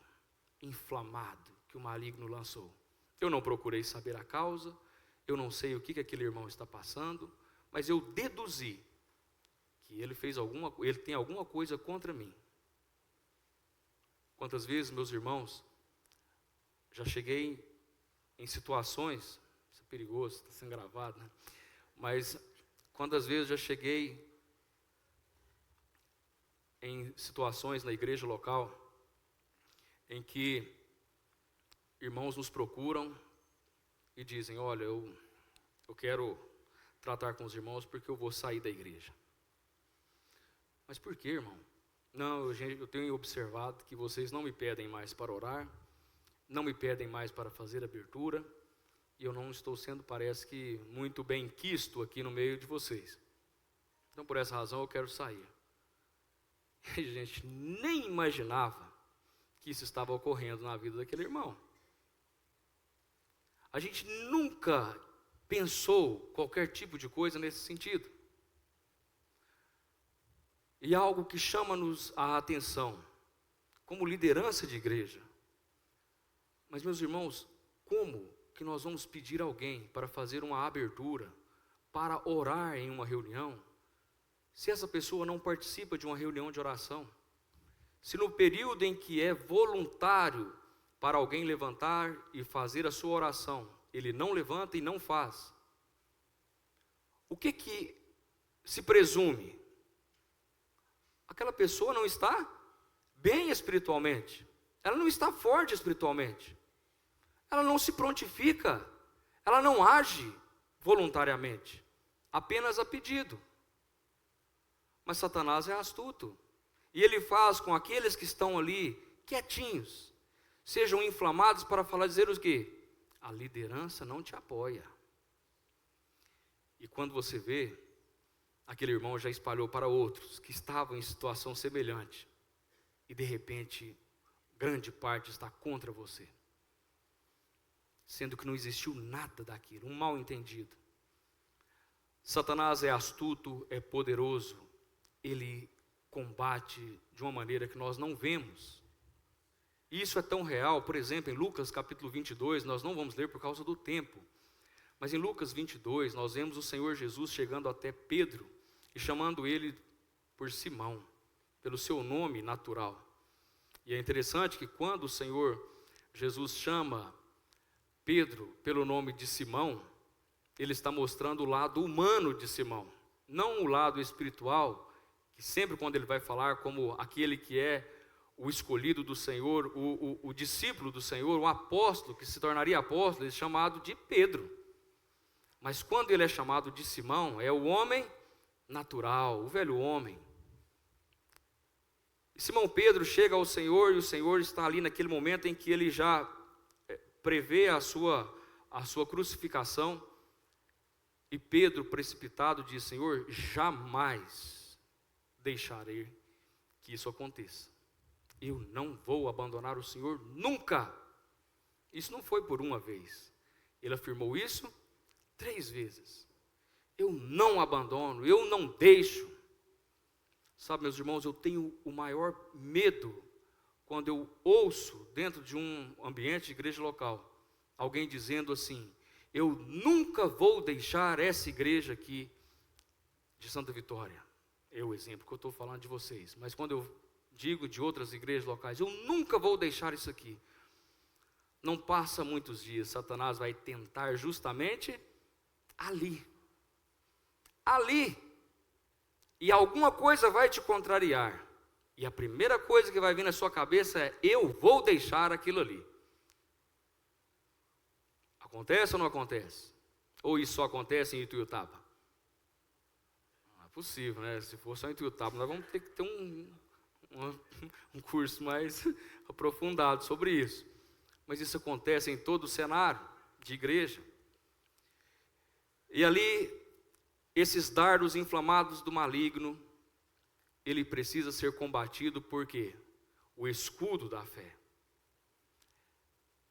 inflamado que o maligno lançou. Eu não procurei saber a causa, eu não sei o que aquele irmão está passando, mas eu deduzi que ele tem alguma coisa contra mim. Quantas vezes, meus irmãos, já cheguei em situações, isso é perigoso, está sendo gravado, né? Mas quantas vezes já cheguei em situações na igreja local, em que irmãos nos procuram e dizem: olha, eu quero tratar com os irmãos porque eu vou sair da igreja. Mas por que, irmão? Não, eu tenho observado que vocês não me pedem mais para orar, não me pedem mais para fazer abertura, e eu não estou sendo, parece que, muito bem quisto aqui no meio de vocês. Então, por essa razão, eu quero sair. E a gente nem imaginava que isso estava ocorrendo na vida daquele irmão. A gente nunca pensou qualquer tipo de coisa nesse sentido. E algo que chama-nos a atenção, como liderança de igreja. Mas, meus irmãos, como que nós vamos pedir alguém para fazer uma abertura, para orar em uma reunião, se essa pessoa não participa de uma reunião de oração? Se no período em que é voluntário para alguém levantar e fazer a sua oração, ele não levanta e não faz, o que se presume? Aquela pessoa não está bem espiritualmente, ela não está forte espiritualmente, ela não se prontifica, ela não age voluntariamente, apenas a pedido. Mas Satanás é astuto, E ele faz com aqueles que estão ali quietinhos, sejam inflamados para falar, dizer o quê? A liderança não te apoia. E quando você vê, aquele irmão já espalhou para outros que estavam em situação semelhante. E de repente, grande parte está contra você. Sendo que não existiu nada daquilo, um mal entendido. Satanás é astuto, é poderoso. Ele combate de uma maneira que nós não vemos. E isso é tão real, por exemplo, em Lucas capítulo 22, nós não vamos ler por causa do tempo. Mas em Lucas 22, nós vemos o Senhor Jesus chegando até Pedro e chamando ele por Simão, pelo seu nome natural. E é interessante que quando o Senhor Jesus chama Pedro pelo nome de Simão, ele está mostrando o lado humano de Simão, não o lado espiritual, que sempre quando ele vai falar como aquele que é o escolhido do Senhor, o discípulo do Senhor, o apóstolo, que se tornaria apóstolo, ele é chamado de Pedro. Mas quando ele é chamado de Simão, é o homem natural, o velho homem. E Simão Pedro chega ao Senhor, e o Senhor está ali naquele momento em que ele já prevê a sua crucificação. E Pedro, precipitado, diz: Senhor, jamais deixarei que isso aconteça. Eu não vou abandonar o Senhor nunca. Isso não foi por uma vez. Ele afirmou isso 3 vezes. Eu não abandono, eu não deixo. Sabe, meus irmãos, eu tenho o maior medo quando eu ouço dentro de um ambiente de igreja local alguém dizendo assim: eu nunca vou deixar essa igreja aqui de Santa Vitória. É o exemplo que eu estou falando de vocês. Mas quando eu digo de outras igrejas locais, eu nunca vou deixar isso aqui. Não passa muitos dias, Satanás vai tentar justamente ali. E alguma coisa vai te contrariar. E a primeira coisa que vai vir na sua cabeça é: eu vou deixar aquilo ali. Acontece ou não acontece? Ou isso só acontece em Ituiutaba? Não é possível, né? Se for só em Ituiutaba, nós vamos ter que ter um curso mais aprofundado sobre isso. Mas isso acontece em todo o cenário de igreja. E ali, esses dardos inflamados do maligno, ele precisa ser combatido por quê? O escudo da fé.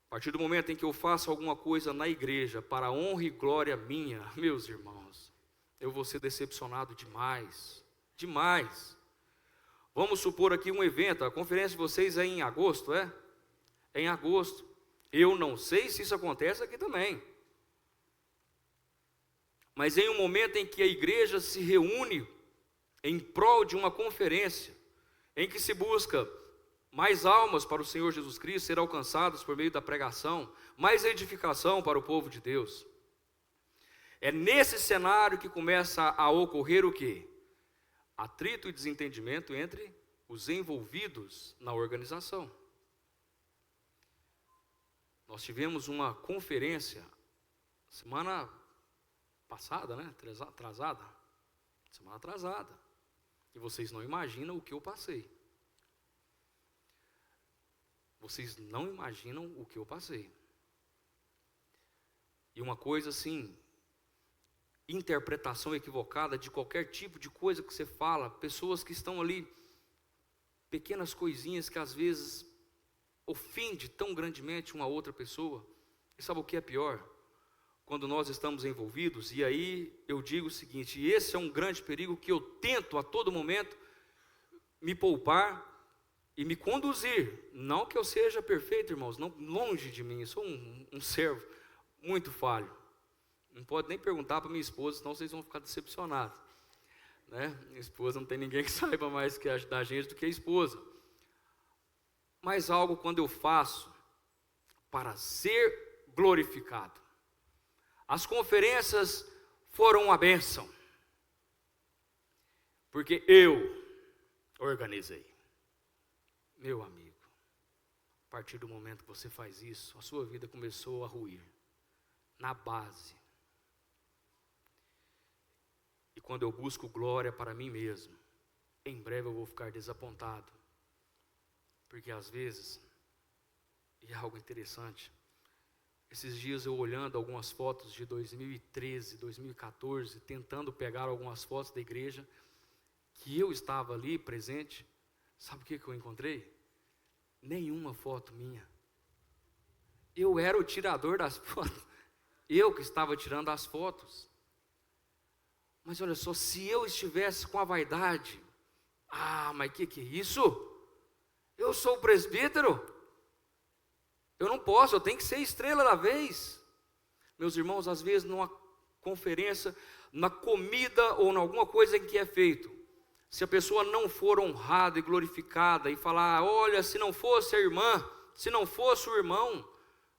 A partir do momento em que eu faço alguma coisa na igreja para a honra e glória minha, meus irmãos, eu vou ser decepcionado demais, demais. Vamos supor aqui um evento, a conferência de vocês é em agosto, é? É em agosto. Eu não sei se isso acontece aqui também. Mas em um momento em que a igreja se reúne em prol de uma conferência, em que se busca mais almas para o Senhor Jesus Cristo ser alcançadas por meio da pregação, mais edificação para o povo de Deus. É nesse cenário que começa a ocorrer o quê? Atrito e desentendimento entre os envolvidos na organização. Nós tivemos uma conferência semana passada, né? Semana atrasada. E vocês não imaginam o que eu passei. Vocês não imaginam o que eu passei. E uma coisa assim, interpretação equivocada de qualquer tipo de coisa que você fala, pessoas que estão ali, pequenas coisinhas que às vezes ofende tão grandemente uma outra pessoa. E sabe o que é pior? Quando nós estamos envolvidos, e aí eu digo o seguinte, e esse é um grande perigo que eu tento a todo momento me poupar e me conduzir. Não que eu seja perfeito, irmãos, não, longe de mim, eu sou um servo muito falho. Não pode nem perguntar para minha esposa, senão vocês vão ficar decepcionados. Né? Minha esposa, não tem ninguém que saiba mais da gente do que a esposa. Mas algo quando eu faço para ser glorificado. As conferências foram uma bênção, porque eu organizei. Meu amigo, a partir do momento que você faz isso, a sua vida começou a ruir, na base. E quando eu busco glória para mim mesmo, em breve eu vou ficar desapontado. Porque às vezes, e é algo interessante, esses dias eu olhando algumas fotos de 2013, 2014, tentando pegar algumas fotos da igreja, que eu estava ali presente, sabe o que eu encontrei? Nenhuma foto minha. Eu era o tirador das fotos, eu que estava tirando as fotos. Mas olha só, se eu estivesse com a vaidade, mas que é isso? Eu sou o presbítero, eu não posso, eu tenho que ser estrela da vez. Meus irmãos, às vezes numa conferência, na comida ou em alguma coisa em que é feito, se a pessoa não for honrada e glorificada e falar, olha, se não fosse a irmã, se não fosse o irmão,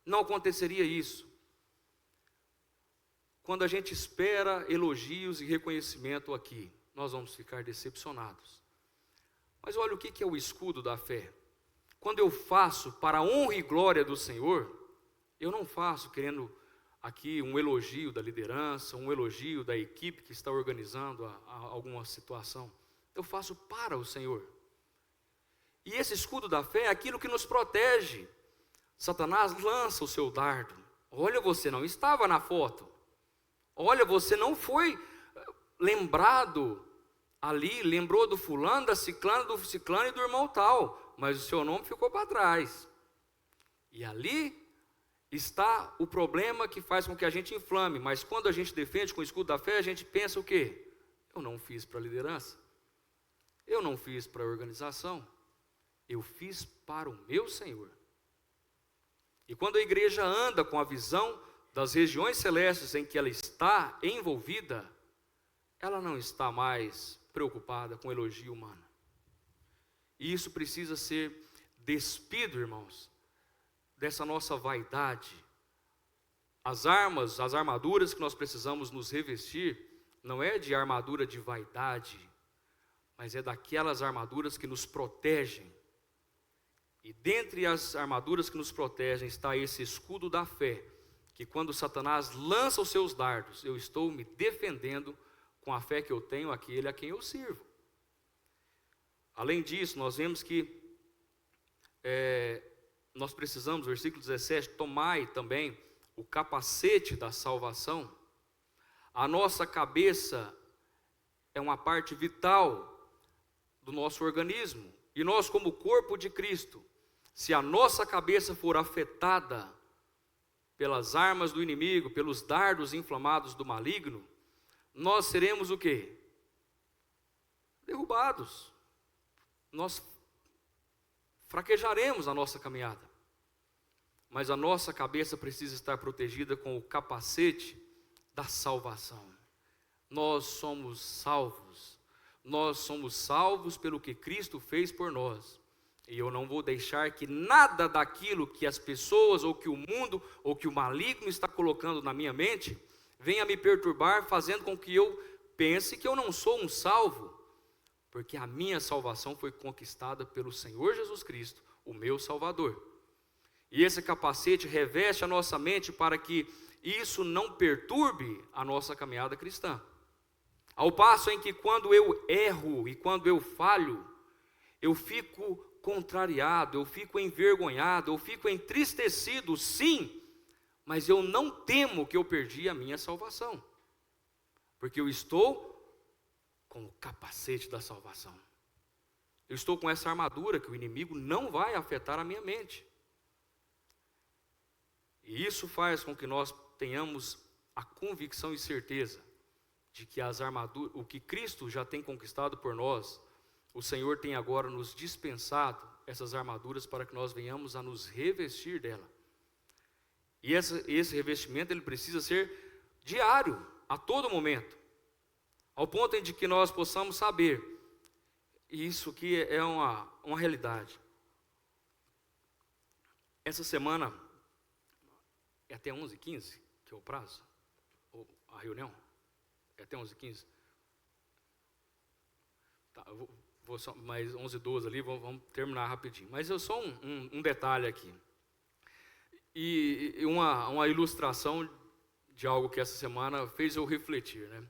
não aconteceria isso. Quando a gente espera elogios e reconhecimento aqui, nós vamos ficar decepcionados. Mas olha o que é o escudo da fé. Quando eu faço para a honra e glória do Senhor, eu não faço querendo aqui um elogio da liderança, um elogio da equipe que está organizando alguma situação. Eu faço para o Senhor. E esse escudo da fé é aquilo que nos protege. Satanás lança o seu dardo. Olha, você não estava na foto. Olha, você não foi lembrado ali, lembrou do fulano, da ciclana, do ciclano e do irmão tal, mas o seu nome ficou para trás. E ali está o problema que faz com que a gente inflame, mas quando a gente defende com o escudo da fé, a gente pensa o quê? Eu não fiz para a liderança, eu não fiz para a organização, eu fiz para o meu Senhor. E quando a igreja anda com a visão das regiões celestes em que ela está envolvida, ela não está mais preocupada com elogio humano. E isso precisa ser despido, irmãos, dessa nossa vaidade. As armaduras que nós precisamos nos revestir, não é de armadura de vaidade, mas é daquelas armaduras que nos protegem. E dentre as armaduras que nos protegem está esse escudo da fé, que quando Satanás lança os seus dardos, eu estou me defendendo com a fé que eu tenho àquele a quem eu sirvo. Além disso, nós vemos que nós precisamos, versículo 17, tomai também o capacete da salvação. A nossa cabeça é uma parte vital do nosso organismo, e nós como corpo de Cristo, se a nossa cabeça for afetada pelas armas do inimigo, pelos dardos inflamados do maligno, nós seremos o quê? Derrubados. Nós fraquejaremos a nossa caminhada. Mas a nossa cabeça precisa estar protegida com o capacete da salvação. Nós somos salvos. Nós somos salvos pelo que Cristo fez por nós. E eu não vou deixar que nada daquilo que as pessoas, ou que o mundo, ou que o maligno está colocando na minha mente, venha me perturbar, fazendo com que eu pense que eu não sou um salvo. Porque a minha salvação foi conquistada pelo Senhor Jesus Cristo, o meu Salvador. E esse capacete reveste a nossa mente para que isso não perturbe a nossa caminhada cristã. Ao passo em que quando eu erro e quando eu falho, eu fico contrariado, eu fico envergonhado, eu fico entristecido, sim, mas eu não temo que eu perdi a minha salvação, porque eu estou com o capacete da salvação. Eu estou com essa armadura que o inimigo não vai afetar a minha mente. E isso faz com que nós tenhamos a convicção e certeza de que as armaduras, o que Cristo já tem conquistado por nós, o Senhor tem agora nos dispensado essas armaduras para que nós venhamos a nos revestir dela. E esse revestimento ele precisa ser diário, a todo momento, ao ponto em que nós possamos saber, e isso aqui é uma realidade. Essa semana, é até 11h15 que é o prazo, ou a reunião, é até 11h15. Tá, eu vou só mais 11h12 ali, vamos terminar rapidinho. Mas eu só um detalhe aqui. E uma ilustração de algo que essa semana fez eu refletir, né?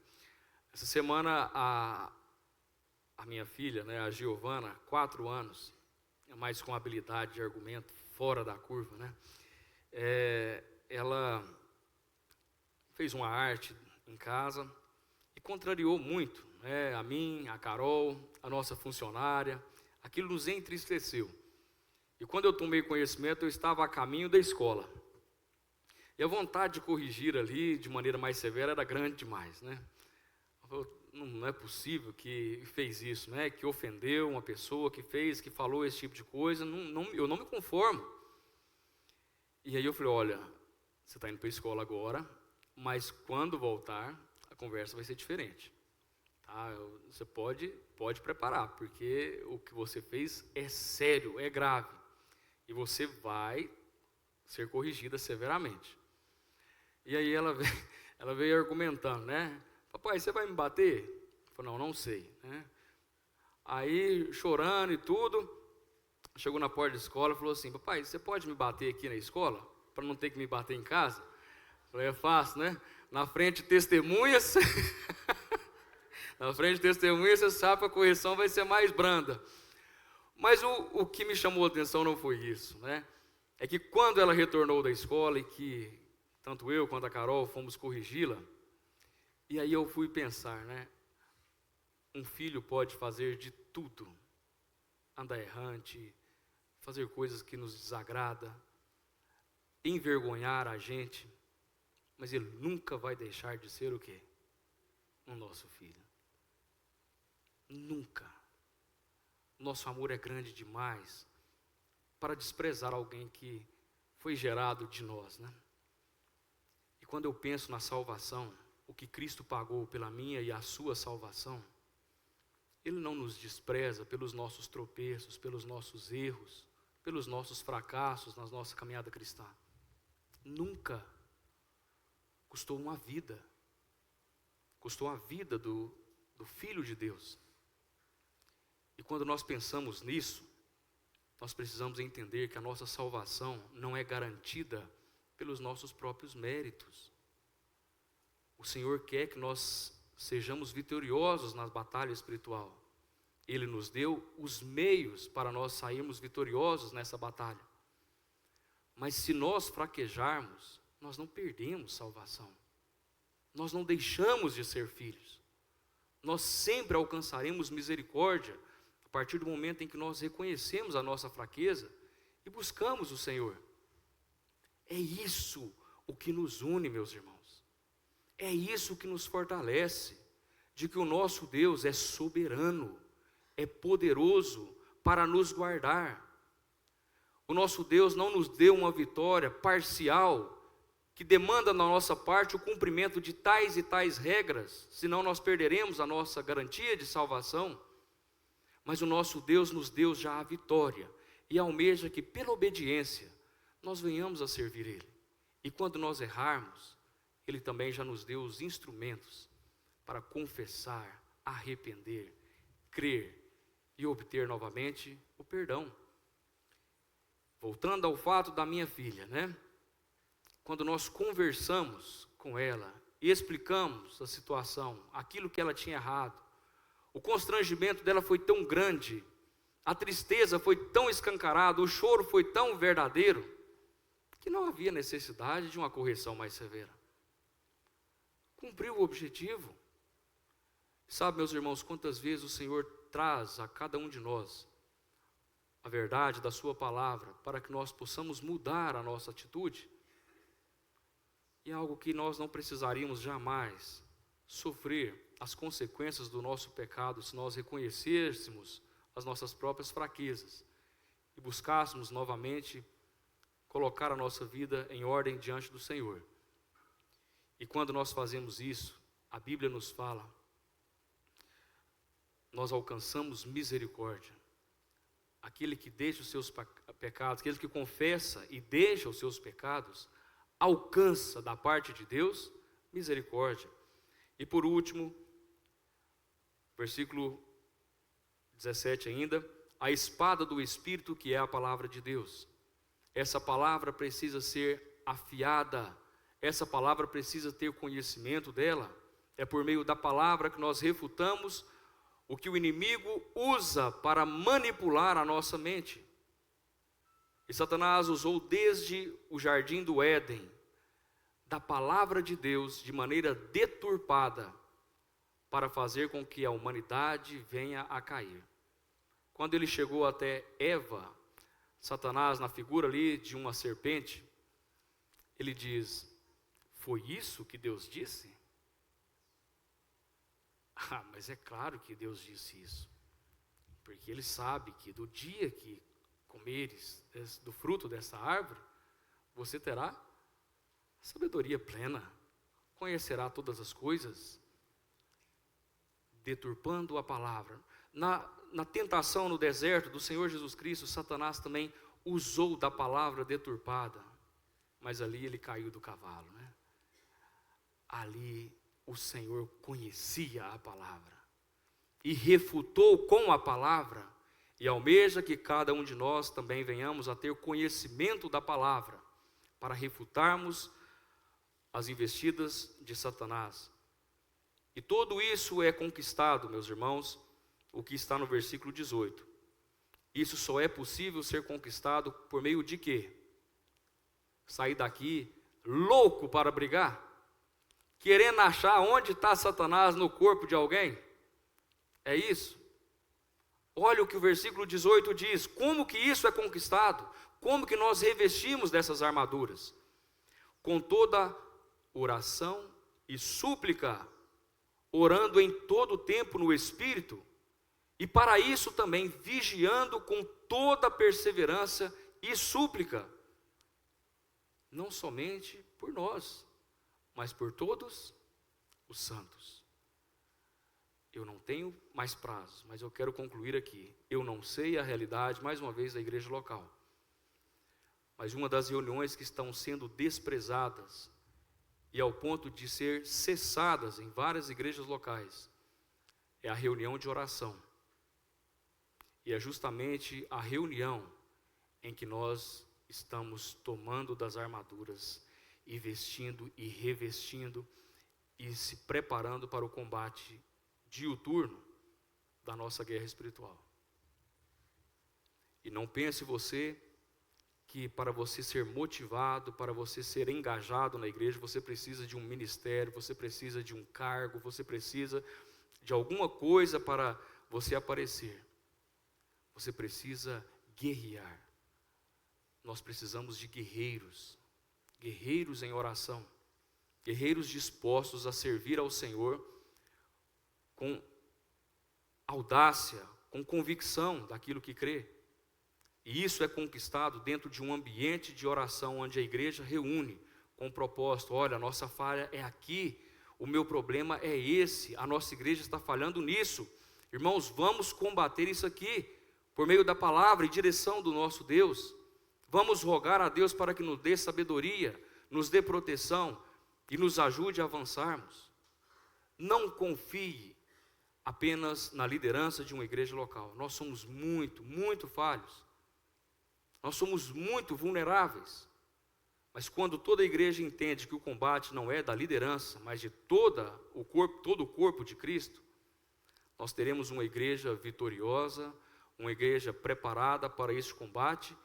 Essa semana a a minha filha, né, a Giovana, 4 anos, mas com habilidade de argumento fora da curva, né? Ela fez uma arte em casa e contrariou muito, né, a mim, a Carol, a nossa funcionária. Aquilo nos entristeceu. E quando eu tomei conhecimento, eu estava a caminho da escola. E a vontade de corrigir ali de maneira mais severa era grande demais, né? Não é possível que fez isso, né? Que ofendeu uma pessoa, que fez, que falou esse tipo de coisa. Eu não me conformo. E aí eu falei, olha, você está indo para a escola agora, mas quando voltar, a conversa vai ser diferente. Tá? Você pode preparar, porque o que você fez é sério, é grave. E você vai ser corrigida severamente. E aí ela veio argumentando, né? Papai, você vai me bater? Eu falei, não sei, né? Aí, chorando e tudo, chegou na porta da escola e falou assim, papai, você pode me bater aqui na escola? Para não ter que me bater em casa? Eu falei, é fácil, né? Na frente de testemunhas, na frente de testemunhas, você sabe que a correção vai ser mais branda. Mas o que me chamou a atenção não foi isso, né? É que quando ela retornou da escola e que tanto eu quanto a Carol fomos corrigi-la, e aí eu fui pensar, né? Um filho pode fazer de tudo, andar errante, fazer coisas que nos desagrada, envergonhar a gente, mas ele nunca vai deixar de ser o quê? O nosso filho. Nunca. Nosso amor é grande demais para desprezar alguém que foi gerado de nós, né? E quando eu penso na salvação, o que Cristo pagou pela minha e a sua salvação, Ele não nos despreza pelos nossos tropeços, pelos nossos erros, pelos nossos fracassos na nossa caminhada cristã. Nunca. Custou uma vida. Custou a vida do Filho de Deus. E quando nós pensamos nisso, nós precisamos entender que a nossa salvação não é garantida pelos nossos próprios méritos. O Senhor quer que nós sejamos vitoriosos na batalha espiritual. Ele nos deu os meios para nós sairmos vitoriosos nessa batalha. Mas se nós fraquejarmos, nós não perdemos salvação. Nós não deixamos de ser filhos. Nós sempre alcançaremos misericórdia a partir do momento em que nós reconhecemos a nossa fraqueza e buscamos o Senhor. É isso o que nos une, meus irmãos. É isso que nos fortalece, de que o nosso Deus é soberano, é poderoso para nos guardar. O nosso Deus não nos deu uma vitória parcial, que demanda da nossa parte o cumprimento de tais e tais regras, senão nós perderemos a nossa garantia de salvação. Mas o nosso Deus nos deu já a vitória, e almeja que pela obediência nós venhamos a servir Ele. E quando nós errarmos, Ele também já nos deu os instrumentos para confessar, arrepender, crer e obter novamente o perdão. Voltando ao fato da minha filha, né? Quando nós conversamos com ela e explicamos a situação, aquilo que ela tinha errado, o constrangimento dela foi tão grande, a tristeza foi tão escancarada, o choro foi tão verdadeiro, que não havia necessidade de uma correção mais severa. Cumpriu o objetivo. Sabe, meus irmãos, quantas vezes o Senhor traz a cada um de nós a verdade da sua palavra, para que nós possamos mudar a nossa atitude. E é algo que nós não precisaríamos jamais sofrer as consequências do nosso pecado, se nós reconhecêssemos as nossas próprias fraquezas e buscássemos novamente colocar a nossa vida em ordem diante do Senhor. E quando nós fazemos isso, a Bíblia nos fala, nós alcançamos misericórdia. Aquele que deixa os seus pecados, aquele que confessa e deixa os seus pecados, alcança da parte de Deus misericórdia. E por último, versículo 17 ainda, a espada do Espírito, que é a palavra de Deus. Essa palavra precisa ser afiada, essa palavra precisa ter conhecimento dela. É por meio da palavra que nós refutamos o que o inimigo usa para manipular a nossa mente. E Satanás usou desde o jardim do Éden, da palavra de Deus, de maneira deturpada, para fazer com que a humanidade venha a cair. Quando ele chegou até Eva, Satanás, na figura ali de uma serpente, ele diz: foi isso que Deus disse? Ah, mas é claro que Deus disse isso, porque ele sabe que do dia que comeres do fruto dessa árvore, você terá sabedoria plena, conhecerá todas as coisas, deturpando a palavra. Na tentação no deserto do Senhor Jesus Cristo, Satanás também usou da palavra deturpada, mas ali ele caiu do cavalo, né? Ali o Senhor conhecia a palavra e refutou com a palavra, e almeja que cada um de nós também venhamos a ter conhecimento da palavra, para refutarmos as investidas de Satanás. E tudo isso é conquistado, meus irmãos, o que está no versículo 18. Isso só é possível ser conquistado por meio de quê? Sair daqui louco para brigar? Querendo achar onde está Satanás no corpo de alguém? É isso? Olha o que o versículo 18 diz. Como que isso é conquistado? Como que nós revestimos dessas armaduras? Com toda oração e súplica, orando em todo tempo no Espírito, e para isso também vigiando com toda perseverança e súplica, não somente por nós, mas por todos os santos. Eu não tenho mais prazo, mas eu quero concluir aqui. Eu não sei a realidade, mais uma vez, da igreja local, mas uma das reuniões que estão sendo desprezadas e ao ponto de ser cessadas em várias igrejas locais é a reunião de oração. E é justamente a reunião em que nós estamos tomando das armaduras e vestindo e revestindo e se preparando para o combate diuturno da nossa guerra espiritual. E não pense você que para você ser motivado, para você ser engajado na igreja, você precisa de um ministério, você precisa de um cargo, você precisa de alguma coisa para você aparecer. Você precisa guerrear. Nós precisamos de guerreiros, guerreiros em oração, guerreiros dispostos a servir ao Senhor com audácia, com convicção daquilo que crê. E isso é conquistado dentro de um ambiente de oração, onde a igreja reúne com o propósito: olha, a nossa falha é aqui, o meu problema é esse, a nossa igreja está falhando nisso. Irmãos, vamos combater isso aqui, por meio da palavra e direção do nosso Deus. Vamos rogar a Deus para que nos dê sabedoria, nos dê proteção e nos ajude a avançarmos. Não confie apenas na liderança de uma igreja local. Nós somos muito falhos. Nós somos muito vulneráveis. Mas quando toda a igreja entende que o combate não é da liderança, mas de todo o corpo de Cristo, nós teremos uma igreja vitoriosa, uma igreja preparada para esse combate,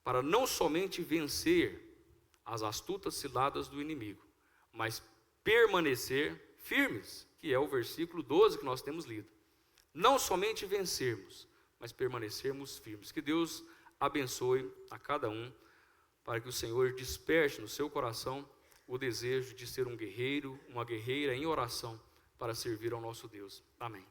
para não somente vencer as astutas ciladas do inimigo, mas permanecer firmes, que é o versículo 12 que nós temos lido. Não somente vencermos, mas permanecermos firmes. Que Deus abençoe a cada um, para que o Senhor desperte no seu coração o desejo de ser um guerreiro, uma guerreira em oração, para servir ao nosso Deus. Amém.